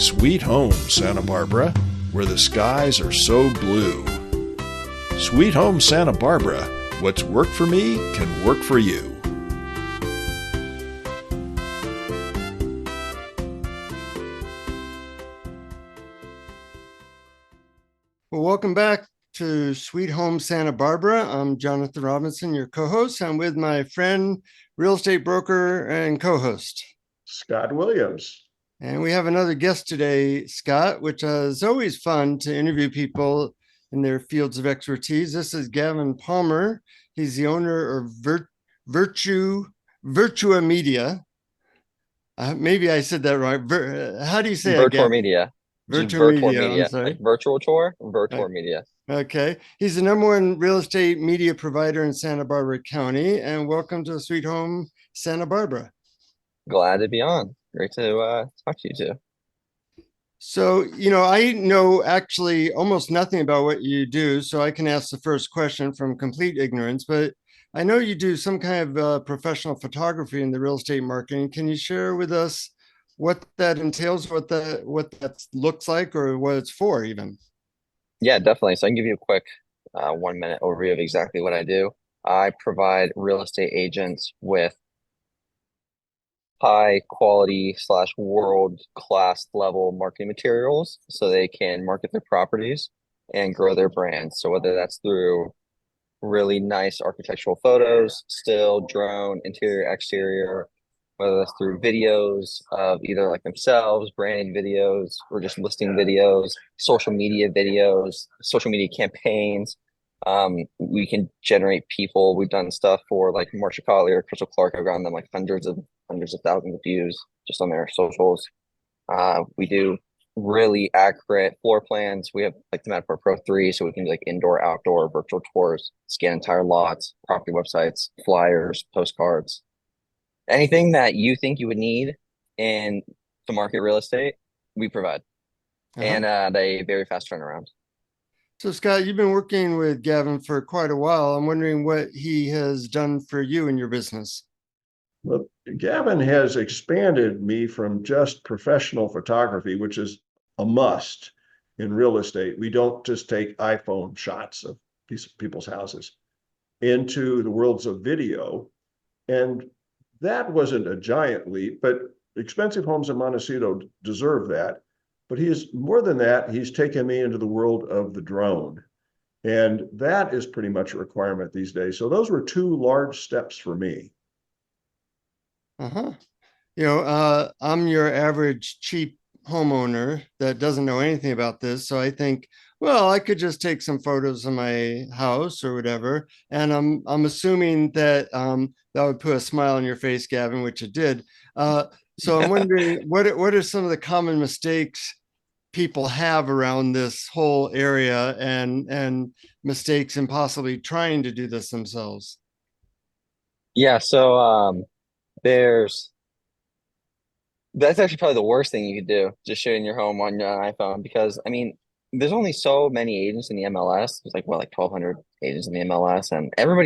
Sweet home, Santa Barbara, where the skies are so blue. Sweet home, Santa Barbara, what's worked for me can work for you. Well, welcome back to Sweet Home Santa Barbara. I'm Jonathan Robinson, your co-host. I'm with my friend, real estate broker and co-host, Scott Williams. And we have another guest today, Scott, which is always fun to interview people in their fields of expertise. This is Gavin Palmer. He's the owner of VirTour Media. Maybe I said that wrong. How do you say it, VirTour Gavin? Media. VirTour VirTour Media. Media. I'm sorry. Like virtual tour, VirTour Media. Okay. He's the #1 real estate media provider in Santa Barbara County. And welcome to Sweet Home Santa Barbara. Glad to be on. Great to talk to you too. So, I know actually almost nothing about what you do, so I can ask the first question from complete ignorance, but I know you do some kind of professional photography in the real estate marketing. Can you share with us what that entails, what that looks like, or what it's for even? Yeah, definitely. So I can give you a quick 1 minute overview of exactly what I do. I provide real estate agents with high quality / world class level marketing materials so they can market their properties and grow their brands. So whether that's through really nice architectural photos, still, drone, interior, exterior, whether that's through videos of either like themselves, branding videos, or just listing videos, social media campaigns. We can generate people. We've done stuff for like Marsha Collier, Crystal Clark. I've gotten them like hundreds of thousands of views just on their socials. We do really accurate floor plans. We have like the Matterport Pro 3, so we can do like indoor, outdoor, virtual tours, scan entire lots, property websites, flyers, postcards, anything that you think you would need in to market real estate, we provide. And they very fast turnaround. So, Scott, you've been working with Gavin for quite a while. I'm wondering what he has done for you in your business. Well, Gavin has expanded me from just professional photography, which is a must in real estate. We don't just take iPhone shots of people's houses, into the worlds of video. And that wasn't a giant leap, but expensive homes in Montecito deserve that. But he's more than that. He's taken me into the world of the drone. And that is pretty much a requirement these days. So those were two large steps for me. I'm your average cheap homeowner that doesn't know anything about this. So I think, well, I could just take some photos of my house or whatever. And I'm assuming that that would put a smile on your face, Gavin, which it did. So I'm wondering what are some of the common mistakes people have around this whole area and mistakes in possibly trying to do this themselves? Yeah, so that's actually probably the worst thing you could do, just shooting your home on your iPhone, because I mean, there's only so many agents in the MLS. There's like 1,200 agents in the MLS, and everyone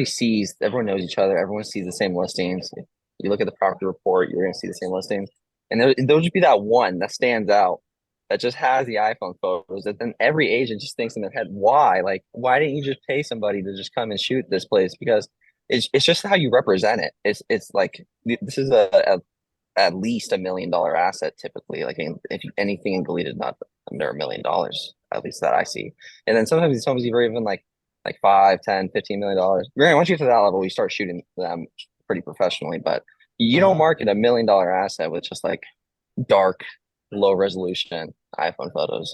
knows each other. Everyone sees the same listings. If you look at the property report, you're going to see the same listings, and there'll just be that one that stands out that just has the iPhone photos. That then every agent just thinks in their head, why? Like, why didn't you just pay somebody to just come and shoot this place? Because it's just how you represent it. It's like this is a at least $1 million asset typically. Like if anything in Goleta is not under $1 million, at least that I see. And then sometimes these homes are even like 5, 10, $15 million. Granted, once you get to that level, you start shooting them pretty professionally, but you don't market $1 million asset with just like dark, low resolution iPhone photos,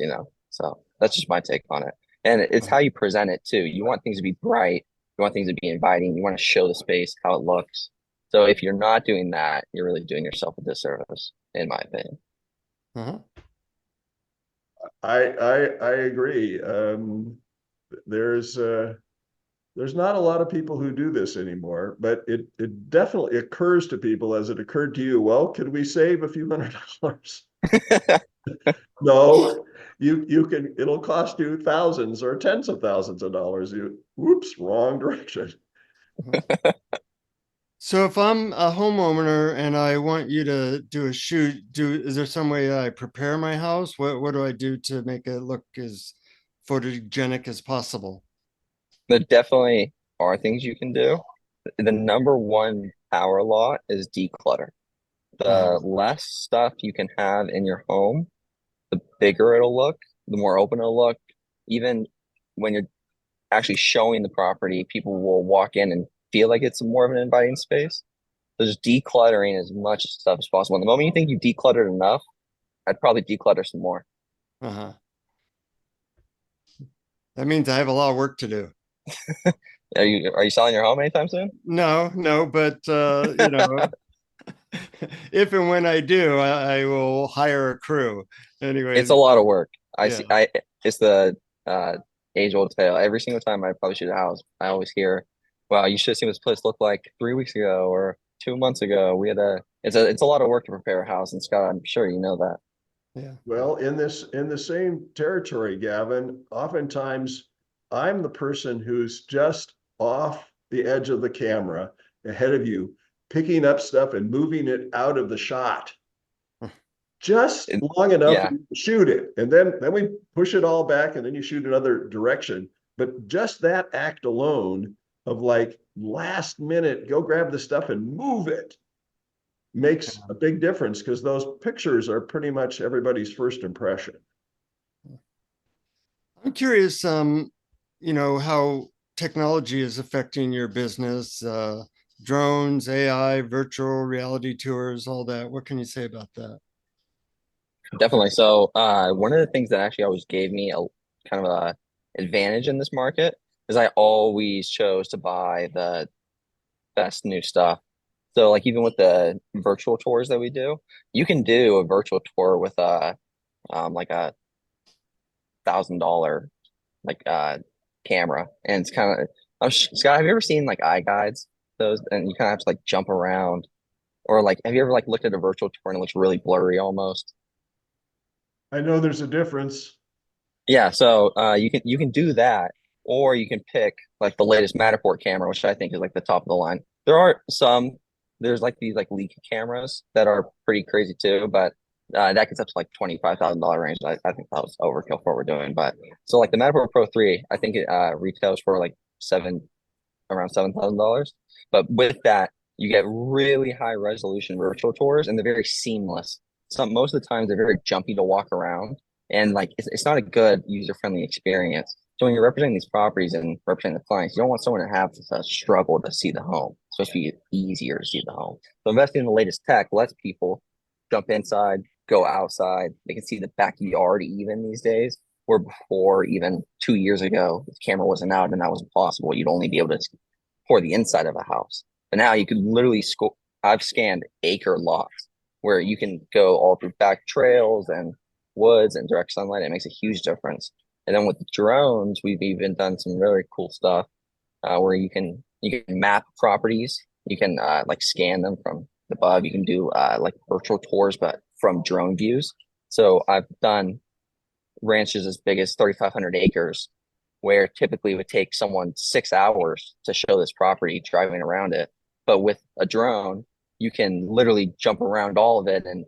So that's just my take on it. And it's how you present it too. You want things to be bright. You want things to be inviting. You want to show the space, how it looks. So if you're not doing that, you're really doing yourself a disservice, in my opinion. I agree. There's not a lot of people who do this anymore, but it definitely occurs to people, as it occurred to you. Well, could we save a few $100s? No, you can. It'll cost you thousands or tens of thousands of dollars. Whoops, wrong direction. So if I'm a homeowner and I want you to do a shoot, is there some way that I prepare my house? What do I do to make it look as photogenic as possible? There definitely are things you can do. The number one power law is declutter. Uh-huh. The less stuff you can have in your home, the bigger it'll look, the more open it'll look. Even when you're actually showing the property, people will walk in and feel like it's more of an inviting space. So just decluttering as much stuff as possible. And the moment you think you've decluttered enough, I'd probably declutter some more. Uh-huh. That means I have a lot of work to do. Are you selling your home anytime soon? No, no, but if and when I do, I will hire a crew. It's Anyways, a lot of work. I yeah. see. It's the age old tale. Every single time I probably shoot a house, I always hear, "Wow, you should have seen what this place looked like 3 weeks ago or 2 months ago." We had a. It's a lot of work to prepare a house, and Scott, I'm sure you know that. Yeah. Well, in the same territory, Gavin, oftentimes I'm the person who's just off the edge of the camera ahead of you, picking up stuff and moving it out of the shot just It, long enough yeah, to shoot it. And then we push it all back and then you shoot another direction. But just that act alone of like last minute, go grab the stuff and move it makes a big difference because those pictures are pretty much everybody's first impression. I'm curious, how technology is affecting your business, drones, AI, virtual reality tours, all that. What can you say about that? definitely. So, one of the things that actually always gave me a kind of a advantage in this market is I always chose to buy the best new stuff. So like even with the virtual tours that we do, you can do a virtual tour with like a $1,000 like camera, and it's kind of Scott, have you ever seen like eye guides? Those, and you kind of have to like jump around, or like have you ever like looked at a virtual tour and it looks really blurry almost? I know there's a difference. Yeah, so you can do that, or you can pick like the latest Matterport camera, which I think is like the top of the line. There are some, there's like these like leak cameras that are pretty crazy too, but that gets up to like $25,000 range. I think that was overkill for what we're doing. But so like the Matterport Pro 3, I think it retails for like around $7,000. But with that, you get really high resolution virtual tours, and they're very seamless. Most of the times they're very jumpy to walk around, and like it's not a good user friendly experience. So when you're representing these properties and representing the clients, you don't want someone to have to struggle to see the home. So it's supposed to be easier to see the home. So investing in the latest tech lets people jump inside, go outside. They can see the backyard even these days. Where before, even 2 years ago, the camera wasn't out and that was impossible. You'd only be able to for the inside of a house. But now you can literally score. I've scanned acre lots where you can go all through back trails and woods and direct sunlight. It makes a huge difference. And then with the drones, we've even done some really cool stuff where you can map properties. You can like scan them from above. You can do like virtual tours, but from drone views. So I've done ranches as big as 3,500 acres, where typically it would take someone 6 hours to show this property driving around it. But with a drone, you can literally jump around all of it in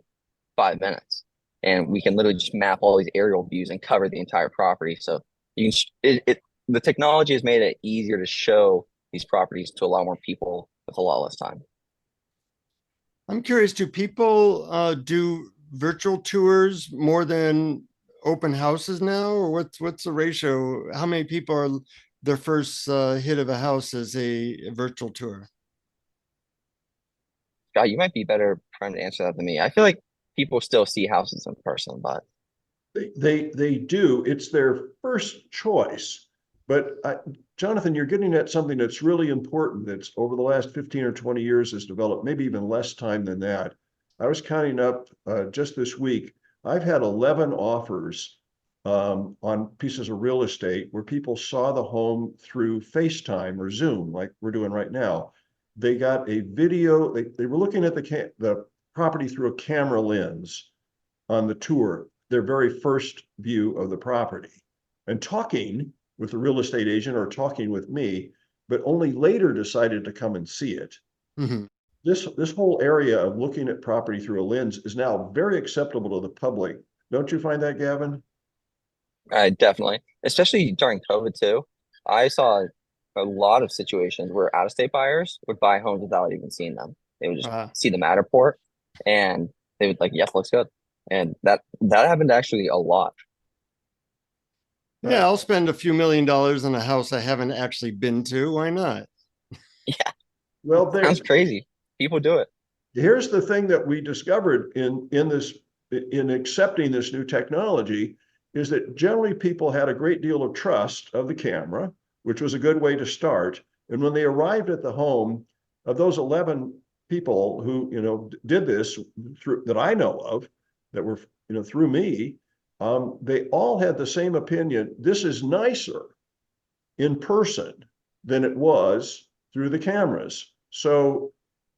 5 minutes. And we can literally just map all these aerial views and cover the entire property. So you can, the technology has made it easier to show these properties to a lot more people with a lot less time. I'm curious, do people do virtual tours more than open houses now, or what's the ratio? How many people are their first hit of a house as a virtual tour? God, you might be better trying to answer that than me. I feel like people still see houses in person, but They do. It's their first choice. But Jonathan, you're getting at something that's really important that's over the last 15 or 20 years has developed, maybe even less time than that. I was counting up just this week. I've had 11 offers on pieces of real estate where people saw the home through FaceTime or Zoom, like we're doing right now. They got a video, they were looking at the property through a camera lens on the tour, their very first view of the property, and talking with the real estate agent or talking with me, but only later decided to come and see it. Mhm. This whole area of looking at property through a lens is now very acceptable to the public. Don't you find that, Gavin? Definitely, especially during COVID too. I saw a lot of situations where out-of-state buyers would buy homes without even seeing them. They would just Uh, see the Matterport and they would like, yes, looks good. And that happened actually a lot. yeah, I'll spend a few $1 million on a house I haven't actually been to. Why not? Yeah, Well, there, sounds crazy. People do it. here's the thing that we discovered in this in accepting this new technology is that generally people had a great deal of trust of the camera, which was a good way to start. And when they arrived at the home, of those 11 people who did this through that I know of, that were through me, they all had the same opinion. This is nicer in person than it was through the cameras. So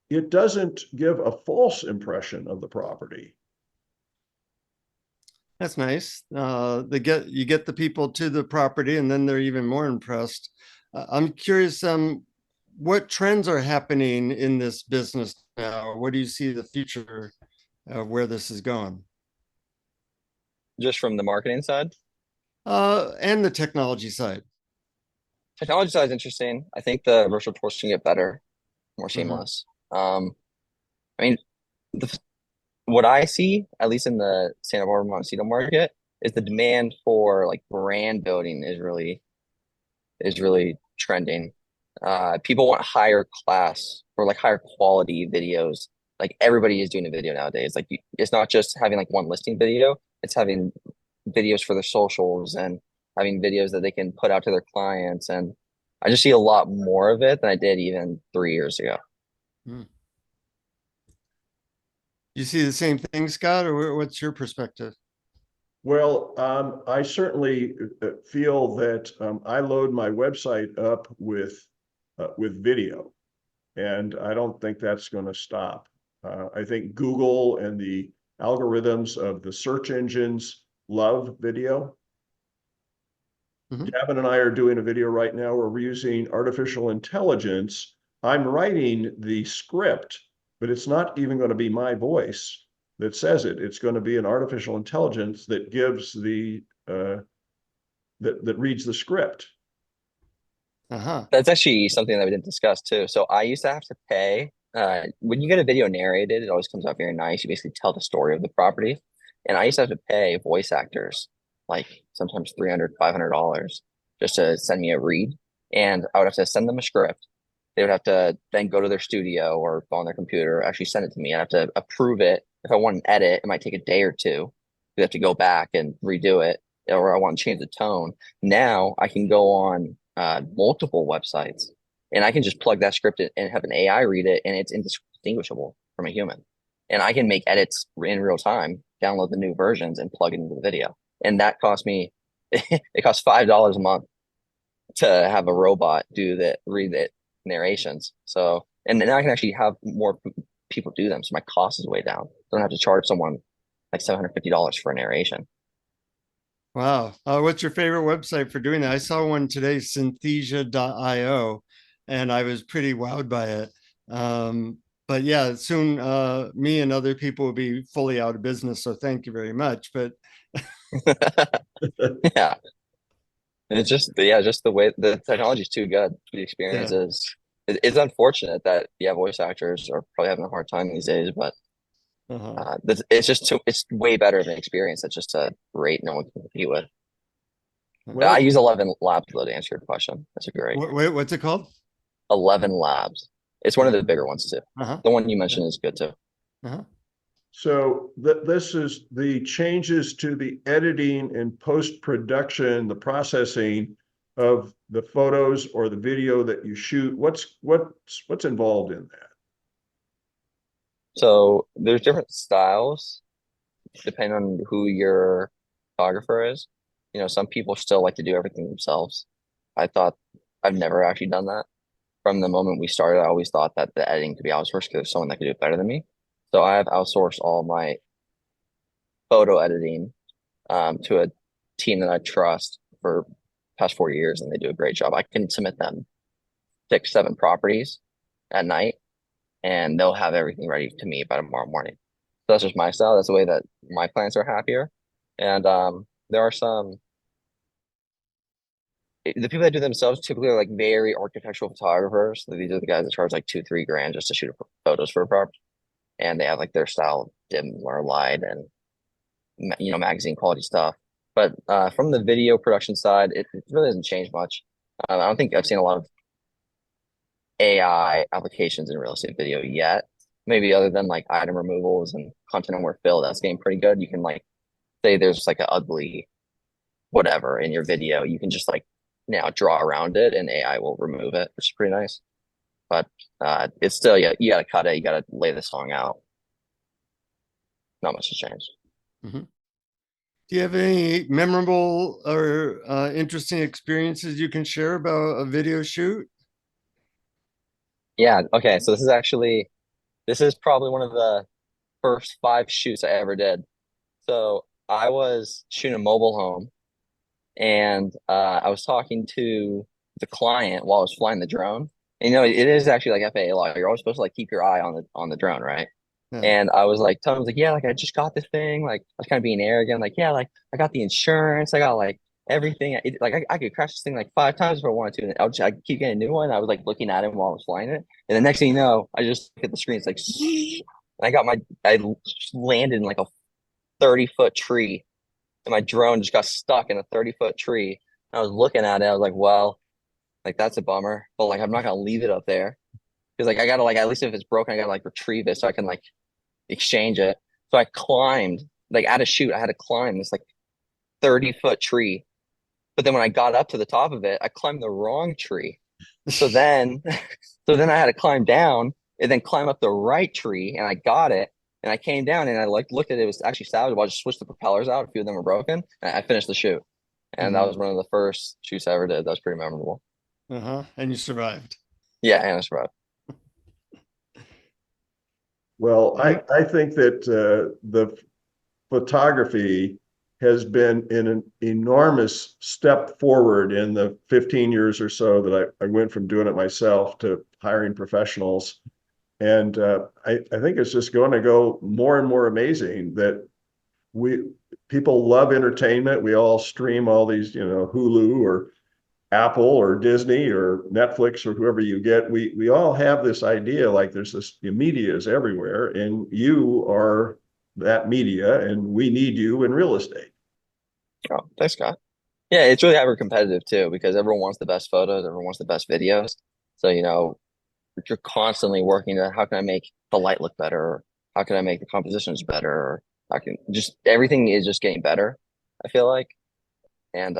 it doesn't give a false impression of the property. That's nice. You get the people to the property, and then they're even more impressed. I'm curious, what trends are happening in this business now? What do you see the future of where this is going? Just from the marketing side. And the technology side. Technology side is interesting. I think the virtual tours can get better, more Mhm. seamless. I mean, the, what I see, at least in the Santa Barbara Montecito market, is the demand for like brand building is really trending. People want higher class or like higher quality videos. Like everybody is doing a video nowadays. Like it's not just having like one listing video, it's having videos for their socials and having videos that they can put out to their clients. And I just see a lot more of it than I did even 3 years ago. Hmm. You see the same thing, Scott, or what's your perspective? Well, I certainly feel that I load my website up with video, and I don't think that's going to stop. I think Google and the algorithms of the search engines love video. Mhm. Gavin and I are doing a video right now where we're using artificial intelligence. I'm writing the script, but it's not even going to be my voice that says it. It's going to be an artificial intelligence that gives that reads the script. Uh-huh. That's actually something that we didn't discuss too. So I used to have to pay when you get a video narrated, it always comes out very nice. You basically tell the story of the property. And I used to have to pay voice actors like sometimes $300, $500 just to send me a read. And I would have to send them a script. They would have to then go to their studio or go on their computer, actually send it to me. I have to approve it. If I want an edit, it might take a day or two. We have to go back and redo it, or I want to change the tone. Now I can go on multiple websites and I can just plug that script in and have an AI read it, and it's indistinguishable from a human. And I can make edits in real time, download the new versions, and plug it into the video. And that cost me, it costs $5 a month to have a robot do that, read the narrations. So, and then I can actually have more people do them. So my cost is way down. I don't have to charge someone like $750 for a narration. Wow. What's your favorite website for doing that? I saw one today, synthesia.io, and I was pretty wowed by it. But yeah, soon me and other people will be fully out of business. So thank you very much. But Yeah. And it's just, yeah, just the way the technology is too good. The experience yeah. is, it's unfortunate that, yeah, voice actors are probably having a hard time these days, but Uh-huh. it's just too, it's way better of an experience. It's just a rate no one can compete with. I Well, use 11 Labs though to answer your question. That's a great Wait, what's it called? 11 Labs. It's one of the bigger ones too. Uh-huh. The one you Yeah. mentioned is good too. Uh-huh. so this is the changes to the editing and post-production, the processing of the photos or the video that you shoot. What's involved in that? So there's different styles depending on who your photographer is. You know, some people still like to do everything themselves. I thought I've never actually done that. From the moment we started, I always thought that the editing could be outsourced because there's someone that could do it better than me. So I have outsourced all my photo editing to a team that I trust for past 4 years, and they do a great job. I can submit them 6, 7 properties at night, and they'll have everything ready to me by tomorrow morning. So that's just my style. That's the way that my clients are happier. And there are the people that do themselves typically are like very architectural photographers. These are the guys that charge like 2-3 grand just to shoot photos for a property, and they have like their style dim or light and magazine quality stuff. But from the video production side, it really doesn't change much. I don't think I've seen a lot of AI applications in real estate video yet. Maybe other than like item removals and content aware fill, that's getting pretty good. You can like say there's like an ugly whatever in your video, you can just like now draw around it and AI will remove it, which is pretty nice. But it's still, you gotta cut it, you gotta lay the song out. Not much has changed. Mm-hmm. Do you have any memorable or interesting experiences you can share about a video shoot? Yeah, okay. So this is probably one of the first 5 shoots I ever did. So I was shooting a mobile home, and I was talking to the client while I was flying the drone. And, it is actually like FAA law. You're always supposed to like keep your eye on the drone, right? Yeah. And I was like telling him, like, yeah, like I just got this thing. Like I was kind of being arrogant, like, yeah, like I got the insurance, I got like everything. I could crash this thing like 5 times if I wanted to, and I keep getting a new one. I was like looking at him while I was flying it, and the next thing you know, I just hit the screen. It's like, and I landed in like a 30-foot tree, and my drone just got stuck in a 30-foot tree. And I was looking at it, I was like, well, like that's a bummer, but like I'm not gonna leave it up there because like I gotta like at least if it's broken, I gotta like retrieve it so I can like exchange it. So I climbed like at a shoot, I had to climb this like 30-foot tree. But then when I got up to the top of it, I climbed the wrong tree. So then I had to climb down and then climb up the right tree, and I got it. And I came down and I like looked at it, it was actually salvageable. I just switched the propellers out, a few of them were broken, and I finished the shoot. And that was one of the first shoots I ever did. That was pretty memorable. And you survived. Yeah, and I survived. Well, I think that the photography has been an enormous step forward in the 15 years or so that I went from doing it myself to hiring professionals. And I think it's just going to go more and more amazing that people love entertainment. We all stream all these, Hulu or Apple or Disney or Netflix or whoever you get. We all have this idea like there's this media is everywhere, and you are that media, and we need you in real estate. Oh, thanks, Scott. Yeah, it's really hyper competitive too because everyone wants the best photos, everyone wants the best videos. So, you're constantly working to how can I make the light look better, or how can I make the compositions better, or how can just everything is just getting better, I feel like. And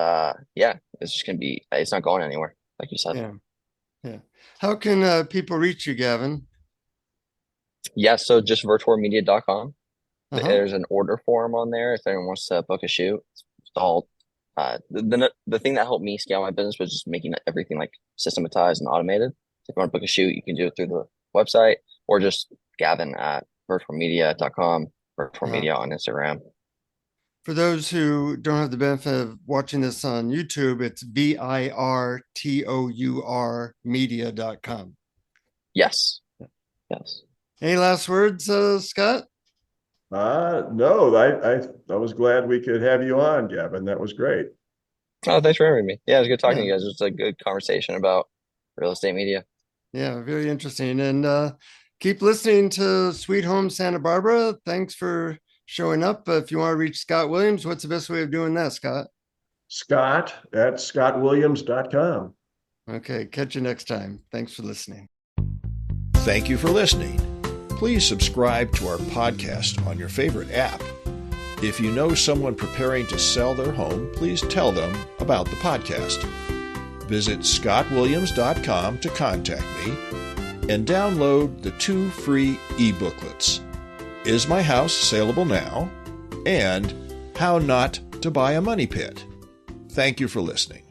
it's just it's not going anywhere, like you said. Yeah. How can people reach you, Gavin? Yeah, so just virtourmedia.com. There's an order form on there if anyone wants to book a shoot. It's all the thing that helped me scale my business was just making everything like systematized and automated. So if you want to book a shoot, you can do it through the website or just Gavin at virtourmedia.com, VirTour Media on Instagram. For those who don't have the benefit of watching this on YouTube, it's VirTour media.com. Yes. Any last words, Scott? No, I was glad we could have you on, Gavin. That was great. Oh, thanks for having me. Yeah, it was good talking to you guys. It was a good conversation about real estate media. Yeah, very interesting. And keep listening to Sweet Home Santa Barbara. Thanks for showing up. If you want to reach Scott Williams, what's the best way of doing that, Scott? Scott at scottwilliams.com. Okay, catch you next time. Thanks for listening. Thank you for listening. Please subscribe to our podcast on your favorite app. If you know someone preparing to sell their home, please tell them about the podcast. Visit scottwilliams.com to contact me and download the 2 free e-booklets, Is My House Saleable Now? And How Not to Buy a Money Pit. Thank you for listening.